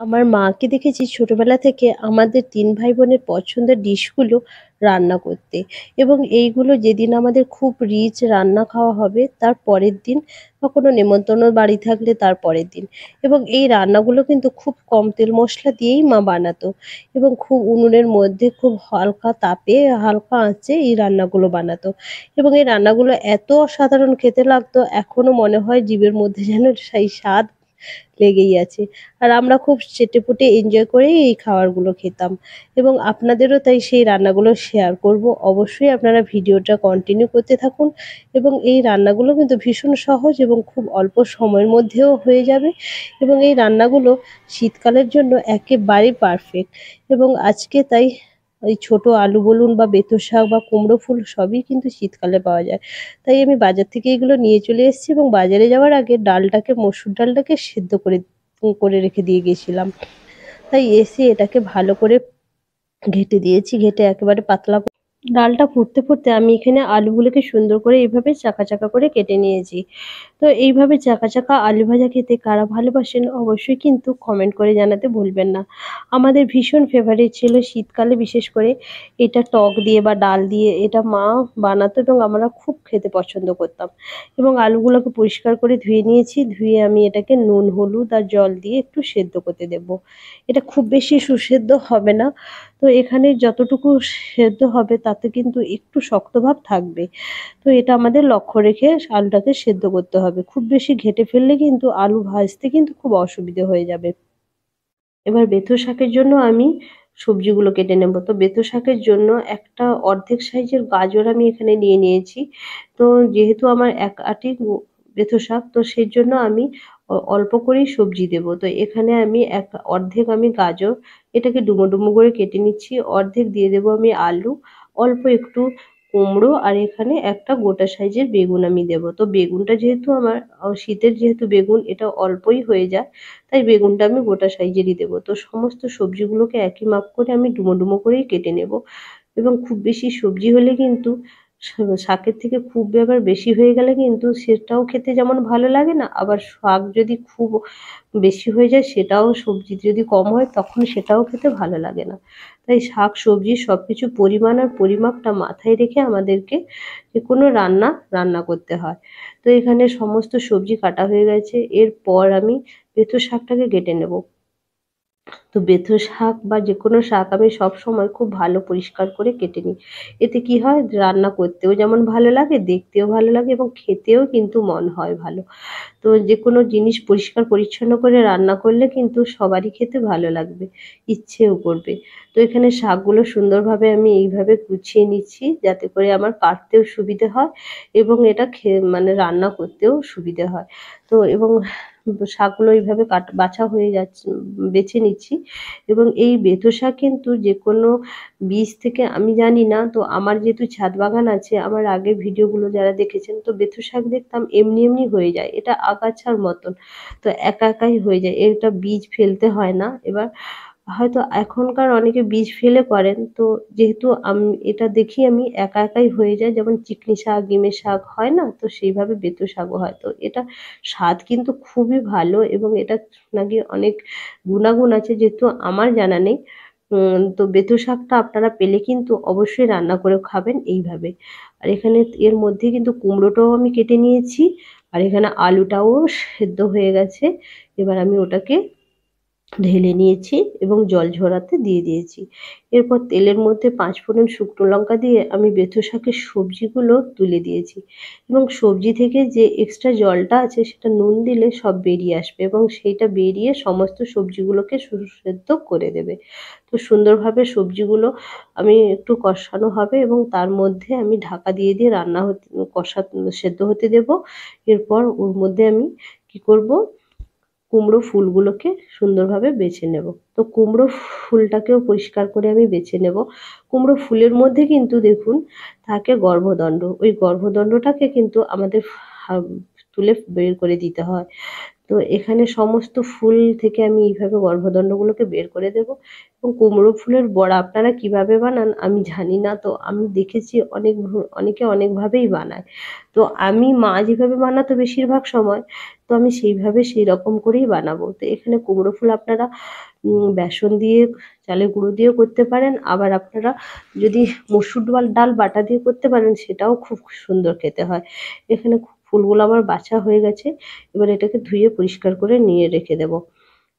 আমার মাকে দেখেছি ছোটবেলা থেকে আমাদের ৩ ভাই বোনের পছন্দের ডিশগুলো রান্না করতে এবং এইগুলো যেদিন আমাদের খুব রিচ রান্না খাওয়া হবে তার পরের দিন বা কোনো নেমন্তন্ন বাড়ি থাকলে তার পরের দিন এবং এই রান্নাগুলো কিন্তু খুব কম তেল মশলা দিয়েই মা বানাতো এবং খুব উনুনের মধ্যে খুব হালকা তাপে হালকা আঁচে এই রান্নাগুলো বানাতো এবং এই রান্নাগুলো এত অসাধারণ খেতে লাগতো এখনো মনে হয় জিভের মধ্যে যেন সেই স্বাদ লেগেই আছে। আর আমরা খুব চেটেপুটে এনজয় করেই এই খাবারগুলো খেতাম এবং আপনাদেরও তাই সেই রান্নাগুলো শেয়ার করব। অবশ্যই আপনারা ভিডিওটা কন্টিনিউ করতে থাকুন এবং এই রান্নাগুলো কিন্তু ভীষণ সহজ এবং খুব অল্প সময়ের মধ্যেও হয়ে যাবে এবং এই রান্নাগুলো শীতকালের জন্য একেবারেই পারফেক্ট এবং আজকে তাই ওই ছোট আলু বলুন বা বেথু শাক বা কুমড়ো ফুল সবই কিন্তু শীতকালে পাওয়া যায়। তাই আমি বাজার থেকে এগুলো নিয়ে চলে এসেছি এবং বাজারে যাওয়ার আগে ডালটাকে মসুর ডালটাকে সেদ্ধ করে করে রেখে দিয়ে গেছিলাম। তাই এসে এটাকে ভালো করে ঘেঁটে দিয়েছি, ঘেঁটে একেবারে পাতলা ডালটা ফুটতে ফুটতে আমি এখানে আলুগুলোকে সুন্দর করে এইভাবে চাকা চাকা করে কেটে নিয়েছি। তো এইভাবে চাকা চাকা আলু ভাজা খেতে কারা ভালোবাসেন অবশ্যই কিন্তু কমেন্ট করে জানাতে ভুলবেন না। আমাদের ভীষণ ফেভারিট ছিল শীতকালে, বিশেষ করে এটা টক দিয়ে বা ডাল দিয়ে এটা মা বানাতো এবং আমরা খুব খেতে পছন্দ করতাম এবং আলুগুলোকে পরিষ্কার করে ধুয়ে নিয়েছি। ধুয়ে আমি এটাকে নুন হলুদ আর জল দিয়ে একটু সেদ্ধ করতে দেব। এটা খুব বেশি সুসেদ্ধ হবে না, তো এখানে যতটুকু সেদ্ধ হবে তাতে কিন্তু একটু শক্ত ভাব থাকবে। তো এটা আমাদের লক্ষ্য রেখে আলুটাকে সেদ্ধ করতে হবে। খুব বেশি ঘেঁটে ফেললে কিন্তু আলু ভাজতে কিন্তু খুব অসুবিধে হয়ে যাবে। এবার বেথু শাকের জন্য আমি সবজিগুলো কেটে নেব। তো বেথু শাকের জন্য একটা অর্ধেক সাইজের গাজর আমি এখানে নিয়ে নিয়েছি। তো যেহেতু আমার এক আঁটি বেথু শাক, তো সেই জন্য আমি অল্প করেই সবজি দেব। তো এখানে আমি অর্ধেক আমি গাজর এটাকে ডুমো ডুমো করে কেটে নিচ্ছি। অর্ধেক দিয়ে দেব আমি আলু, অল্প একটু কুমড়ো আর এখানে একটা গোটা সাইজের বেগুন আমি দেব। তো বেগুনটা যেহেতু আমার শীতের যেহেতু বেগুন এটা অল্পই হয়ে যায়, তাই বেগুনটা আমি গোটা সাইজেরই দেবো। তো সমস্ত সবজিগুলোকে একই মাপ করে আমি ডুমো ডুমো করেই কেটে নেব এবং খুব বেশি সবজি হলে কিন্তু শাকের থেকে খুব আবার বেশি হয়ে গেলে কিন্তু সেটাও খেতে যেমন ভালো লাগে না, আবার শাক যদি খুব বেশি হয়ে যায় সেটাও, সবজি যদি কম হয় তখন সেটাও খেতে ভালো লাগে না। তাই শাক সবজি সব কিছু পরিমাণ আর পরিমাপটা মাথায় রেখে আমাদেরকে যে কোনো রান্না করতে হয়। তো এখানে সমস্ত সবজি কাটা হয়ে গেছে, এরপর আমি বেথু শাকটাকে কেটে নেব। তো বেথু শাক বা যে কোনো শাক আমি সবসময় খুব ভালো পরিষ্কার করে কেটে নিই। এতে কি হয়, রান্না করতেও যেমন ভালো লাগে, দেখতেও ভালো লাগে এবং খেতেও কিন্তু মন হয় ভালো। তো যে কোনো জিনিস পরিষ্কার পরিচ্ছন্ন করে রান্না করলে কিন্তু সবারই খেতে ভালো লাগবে, ইচ্ছেও করবে। তো এখানে শাকগুলো সুন্দরভাবে আমি এইভাবে গুছিয়ে নিচ্ছি যাতে করে আমার কাটতেও সুবিধে হয় এবং এটা মানে রান্না করতেও সুবিধে হয়। তো এবং শাকগুলো এইভাবে বাছা হয়ে যাচ্ছে, বেছে নিচ্ছি এবং এই বেথু শাক কিন্তু যে কোনো বীজ থেকে আমি জানি না। তো আমার যেহেতু ছাদ বাগান আছে, আমার আগের ভিডিওগুলো যারা দেখেছেন, তো বেথু শাক দেখতাম এমনি এমনি হয়ে যায়, এটা আগাছার মতন, তো একা একাই হয়ে যায়, এটা বীজ ফেলতে হয় না। এবার হয়তো এখনকার অনেকে বীজ ফেলে করেন, তো যেহেতু আমি এটা দেখি আমি একা একাই হয়ে যায়, যেমন চিকনি শাক ডিমের শাক হয় না, তো সেইভাবে বেথু শাকও হয়। তো এটা স্বাদ কিন্তু খুবই ভালো এবং এটা নাকি অনেক গুণাগুণ আছে যেহেতু আমার জানা নেই। তো বেথু শাকটা আপনারা পেলে কিন্তু অবশ্যই রান্না করে খাবেন এইভাবে। আর এখানে এর মধ্যে কিন্তু কুমড়োটাও আমি কেটে নিয়েছি আর এখানে আলুটাও সেদ্ধ হয়ে গেছে। এবার আমি ওটাকে ঢেলে নিয়েছি এবং জল ঝরাতে দিয়ে দিয়েছি। এরপর তেলের মধ্যে 5 ফোড়ন শুকনো লঙ্কা দিয়ে আমি বেথু শাকের সবজিগুলো তুলে দিয়েছি এবং সবজি থেকে যে এক্সট্রা জলটা আছে সেটা নুন দিলে সব বেরিয়ে আসবে এবং সেইটা বেরিয়ে সমস্ত সবজিগুলোকে সেদ্ধ করে দেবে। তো সুন্দরভাবে সবজিগুলো আমি একটু কষানো হবে এবং তার মধ্যে আমি ঢাকা দিয়ে দিয়ে রান্না হতে সেদ্ধ হতে দেব। এরপর ওর মধ্যে আমি কি করব, কুমড়ো ফুলগুলোকে সুন্দরভাবে বেছে নেব। তো কুমড়ো ফুলটাকেও পরিষ্কার করে আমি বেছে নেব। কুমড়ো ফুলের মধ্যে কিন্তু দেখুন থাকে গর্ভদণ্ড, ওই গর্ভদণ্ডটাকে কিন্তু আমাদের তুলে বের করে দিতে হয়। তো এখানে সমস্ত ফুল থেকে আমি এইভাবে গর্ভদণ্ডগুলোকে বের করে দেব। এবং কুমড়ো ফুলের বড়া আপনারা কিভাবে বানান আমি জানি না, তো আমি দেখেছি অনেকে অনেকভাবেই বানায়। তো আমি মা যেভাবে বানাতো বেশিরভাগ সময়, তো আমি সেই রকম করেই বানাবো। তো এখানে কুমড়ো ফুল আপনারা বেসন দিয়ে, চালের গুঁড়ো দিয়েও করতে পারেন, আবার আপনারা যদি মসুর ডাল বাটা দিয়ে করতে পারেন সেটাও খুব সুন্দর খেতে হয়। এখানে ফুলগুলো আমার বাছা হয়ে গেছে, এবার এটাকে ধুয়ে পরিষ্কার করে নিয়ে রেখে দেব।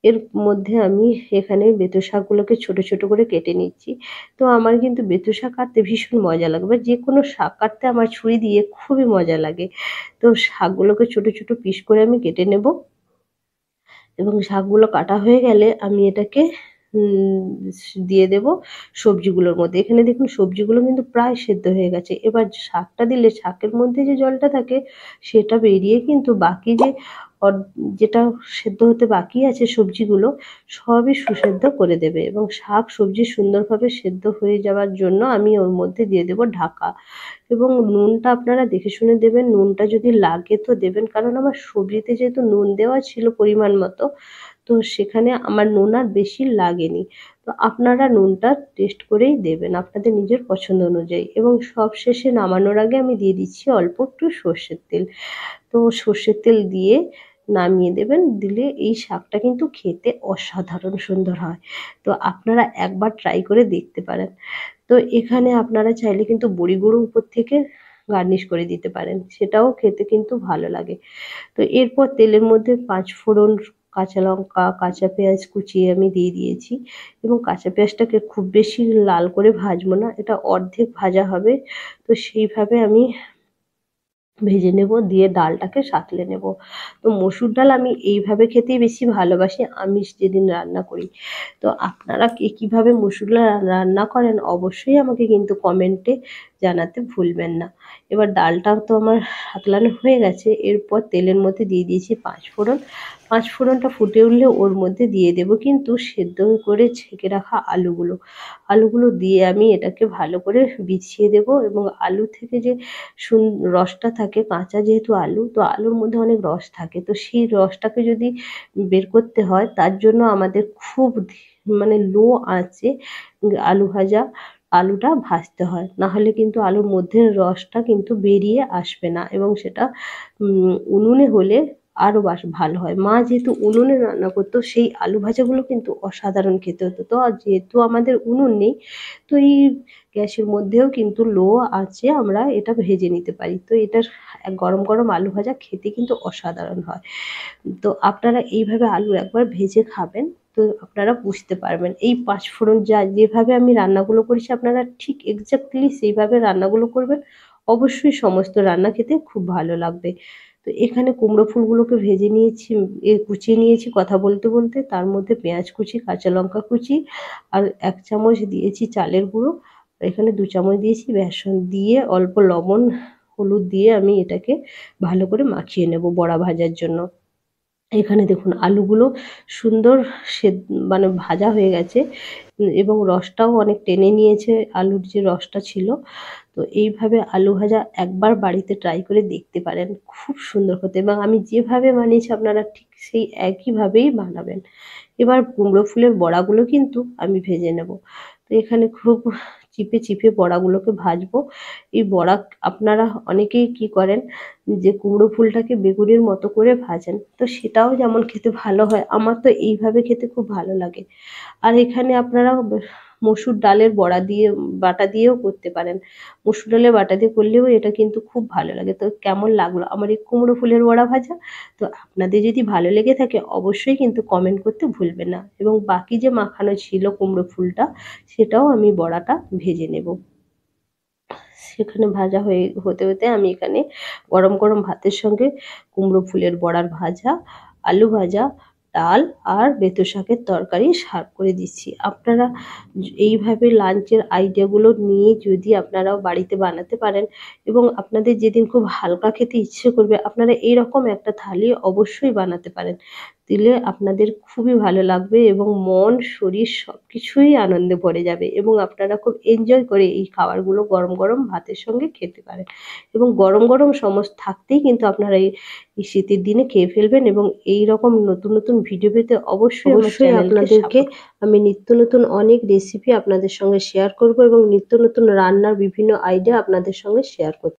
এর মধ্যে আমি এখানে বেতো শাকগুলোকে ছোট ছোট করে কেটে নিচ্ছি। তো আমার কিন্তু বেতো শাক কাটতে ভীষণ মজা লাগে, বা যে কোনো শাক কাটতে আমার ছুরি দিয়ে খুবই মজা লাগে। তো শাকগুলোকে ছোট ছোট পিস করে আমি কেটে নেব, এবং শাকগুলো কাটা হয়ে গেলে আমি এটাকে দিয়ে দেব সবজিগুলোর মধ্যে। এখানে দেখুন সবজিগুলো কিন্তু প্রায় সেদ্ধ হয়ে গেছে। এবার শাকটা দিলে শাকের মধ্যে যে জলটা থাকে সেটা বেরিয়ে কিন্তু বাকি যে যেটা সেদ্ধ হতে বাকি আছে সবজিগুলো সবই সুসেদ্ধ করে দেবে, এবং শাক সবজি সুন্দরভাবে সেদ্ধ হয়ে যাওয়ার জন্য আমি ওর মধ্যে দিয়ে দেব ঢাকা। এবং নুনটা আপনারা দেখে শুনে দেবেন, নুনটা যদি লাগে তো দেবেন, কারণ আমার সবজিতে যেহেতু নুন দেওয়া ছিল পরিমাণ মতো, তো সেখানে আমার নুন আর বেশি লাগেনি। তো আপনারা নুনটা টেস্ট করেই দেবেন আপনাদের নিজের পছন্দ অনুযায়ী। এবং সবশেষে নামানোর আগে আমি দিয়ে দিচ্ছি অল্প একটু সর্ষের তেল। তো সর্ষের তেল দিয়ে নামিয়ে দেবেন, দিলে এই শাকটা কিন্তু খেতে অসাধারণ সুন্দর হয়। তো আপনারা একবার ট্রাই করে দেখতে পারেন। তো এখানে আপনারা চাইলে কিন্তু বড়ি গুঁড়ো উপর থেকে গার্নিশ করে দিতে পারেন, সেটাও খেতে কিন্তু ভালো লাগে। তো এরপর তেলের মধ্যে 5 ফোড়ন, কাঁচা লঙ্কা, কাঁচা পেঁয়াজ কুচিয়ে আমি দিয়ে দিয়েছি। এবং কাঁচা পেঁয়াজটাকে খুব বেশি লাল করে ভাজবো না, এটা অর্ধেক ভাজা হবে। তো সেইভাবে আমি ভেজে নেব, দিয়ে ডালটাকে সাঁতলে নেব। তো মসুর ডাল আমি এইভাবে খেতেই বেশি ভালোবাসি আমিষ যেদিন রান্না করি। তো আপনারা কে কীভাবে মসুর ডাল রান্না করেন অবশ্যই আমাকে কিন্তু কমেন্টে জানাতে ভুলবেন না। এবার ডালটা তো আমার সাঁতলানো হয়ে গেছে, এরপর তেলের মধ্যে দিয়ে দিয়েছি 5 ফোড়ন। 5 ফোড়নটা ফুটে উঠলে ওর মধ্যে দিয়ে দেব কিন্তু সেদ্ধ করে ছেঁকে রাখা আলুগুলো। আলুগুলো দিয়ে আমি এটাকে ভালো করে বিছিয়ে দেব, এবং আলু থেকে যে রসটা থাকে, কাঁচা যেহেতু আলু, তো আলুর মধ্যে অনেক রস থাকে, তো সেই রসটাকে যদি বের করতে হয় তার জন্য আমাদের খুব মানে লো আঁচে আলুটা ভাজতে হয়, না হলে কিন্তু আলুর মধ্যে রসটা কিন্তু বেরিয়ে আসবে না, এবং সেটা উনুনে হলে আরও ভালো হয়। মা যেহেতু উনুনে রান্না করতো সেই আলু ভাজাগুলো কিন্তু অসাধারণ খেতে হতো। তো আর যেহেতু আমাদের উনুন নেই, তো এই গ্যাসের মধ্যেও কিন্তু লো আঁচে আমরা এটা ভেজে নিতে পারি। তো এটার গরম গরম আলু ভাজা খেতে কিন্তু অসাধারণ হয়। তো আপনারা এইভাবে আলু একবার ভেজে খাবেন, তো আপনারা বুঝতে পারবেন। এই 5 ফোড়ন যেভাবে আমি রান্নাগুলো করেছি আপনারা ঠিক এক্স্যাক্টলি সেইভাবে রান্নাগুলো করবেন, অবশ্যই সমস্ত রান্না খেতে খুব ভালো লাগবে। তো এখানে কুমড়ো ফুলগুলোকে ভেজে নিয়েছি, কুচিয়ে নিয়েছি কথা বলতে বলতে, তার মধ্যে পেঁয়াজ কুচি, কাঁচা লঙ্কা কুচি, আর 1 চামচ দিয়েছি চালের গুঁড়ো, আর এখানে 2 চামচ দিয়েছি বেসন, দিয়ে অল্প লবণ হলুদ দিয়ে আমি এটাকে ভালো করে মাখিয়ে নেব বড়া ভাজার জন্য। এখানে দেখুন আলুগুলো সুন্দর মানে ভাজা হয়ে গেছে, এবং রসটাও অনেক টেনে নিয়েছে আলুর যে রসটা ছিল। তো এইভাবে আলু ভাজা একবার বাড়িতে ট্রাই করে দেখতে পারেন, খুব সুন্দর হতে, এবং আমি যেভাবে বানিয়েছি আপনারা ঠিক সেই একইভাবেই বানাবেন। এবার কুমড়ো ফুলের বড়াগুলো কিন্তু আমি ভেজে নেব। তো এখানে খুব চিপে চিপে বড়াগুলোকে ভাজবো। এই বড়া আপনারা অনেকেই কি করেন যে কুমড়ো ফুলটাকে বেগুনের মতো করে ভাজেন, তো সেটাও যেমন খেতে ভালো হয়, আমার তো এইভাবে খেতে খুব ভালো লাগে। আর এখানে আপনারা মসুর ডালের বড়া দিয়ে বাটা দিয়েও করতে পারেন। মসুর ডালের বাটা দিয়ে করলেও এটা কিন্তু খুব ভালো লাগে। তো কেমন লাগলো আমার এই কুমড়ো ফুলের বড়া ভাজা? তো আপনাদের যদি ভালো লেগে থাকে অবশ্যই কিন্তু কমেন্ট করতে ভুলবেন না, এবং বাকি যে মাখানো ছিল কুমড়ো ফুলটা সেটাও আমি বড়াটা ভেজে নেব। সেখানে ভাজা হতে হতে আমি এখানে গরম গরম ভাতের সঙ্গে কুমড়ো ফুলের বড়ার ভাজা, আলু ভাজা, ডাল আর বেতো শাকের তরকারি সার্ভ করে দিচ্ছি। আপনারা এইভাবে লাঞ্চের আইডিয়াগুলো নিয়ে যদি আপনারাও বাড়িতে বানাতে পারেন, এবং আপনাদের যেদিন খুব হালকা খেতে ইচ্ছে করবে আপনারা এইরকম একটা থালি অবশ্যই বানাতে পারেন। তো দিলে আপনাদের খুবই ভালো লাগবে এবং মন শরীর সবকিছুই আনন্দে ভরে যাবে এবং আপনারা খুব এনজয় করে এই খাবারগুলো গরম গরম ভাতের সঙ্গে খেতে পারেন এবং গরম গরম সমস্ত থাকতেই কিন্তু আপনারা এই শীতের দিনে খেয়ে ফেলবেন এবং এই রকম নতুন নতুন ভিডিও পেতে অবশ্যই আমার আপনাদেরকে আমি নিত্য নতুন অনেক রেসিপি আপনাদের সঙ্গে শেয়ার করব এবং নিত্য নতুন রান্নার বিভিন্ন আইডিয়া আপনাদের সঙ্গে শেয়ার করব।